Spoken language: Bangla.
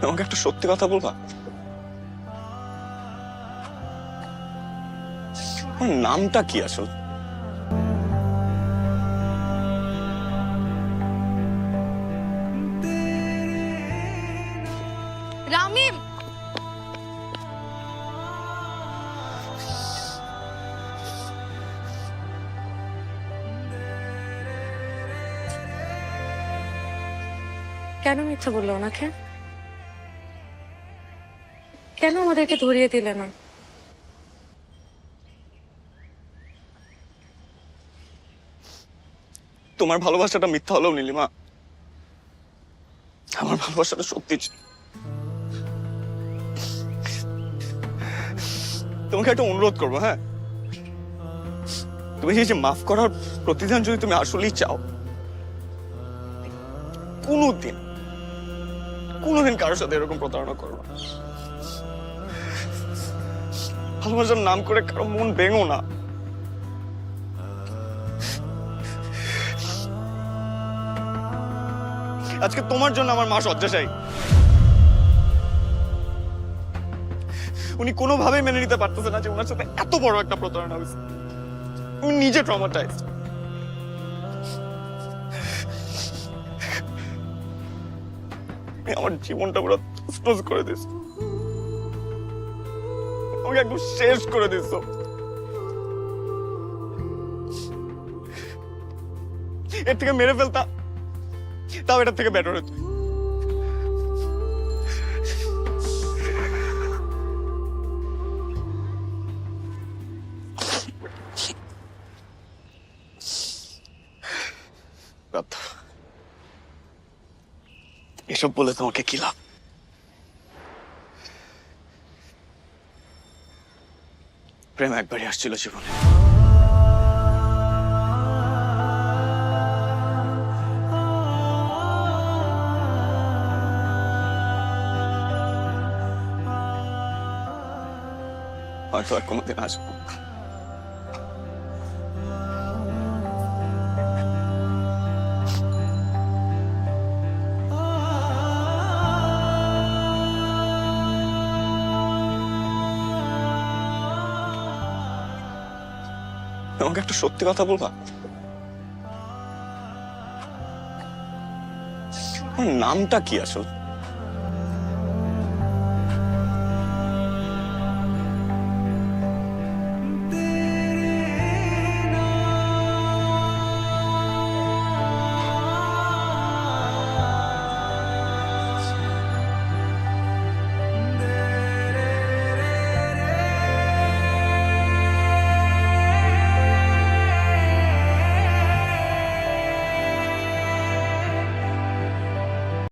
আমাকে একটা সত্যি কথা বলবা? আমার নামটা কি আসলে? রামিম, কেন মিথ্যা বললো ওনাকে? কেন আমাদেরকে ধরিয়ে দিলে না? তোমার ভালোবাসাটা মিথ্যা হলেও নীলিমা, আমার ভালোবাসাটা সত্যি ছিল। তোমাকে একটা অনুরোধ করবো, হ্যাঁ? তুমি এই যে মাফ করার প্রতিদান যদি তুমি আসলেই চাও, কোনোদিন কোনোদিন কারোর সাথে এরকম প্রতারণা করো না। ভালোবাসার নাম করে কারো মন ভেঙো না। আজকে তোমার জন্য আমার মা শয্যাশায়ী। উনি কোনোভাবেই মেনে নিতে পারতেছে না যে ওনার সাথে এত বড় একটা প্রতারণা হয়েছে। উনি নিজে ট্রমাটাইজড। আমার জীবনটা পুরো তছনছ করে দিস, আমাকে একদম শেষ করে দিস। এর থেকে মেরে ফেলতা, তাও এটার থেকে বেটার হতো। এসব বলে তোমাকে কি লাভ? প্রেম একবারই আসছিল জীবনে, হয়তো আর কোনোদিন আসবো না। আমাকে একটা সত্যি কথা বলবা? আমার নামটা কি আসলে?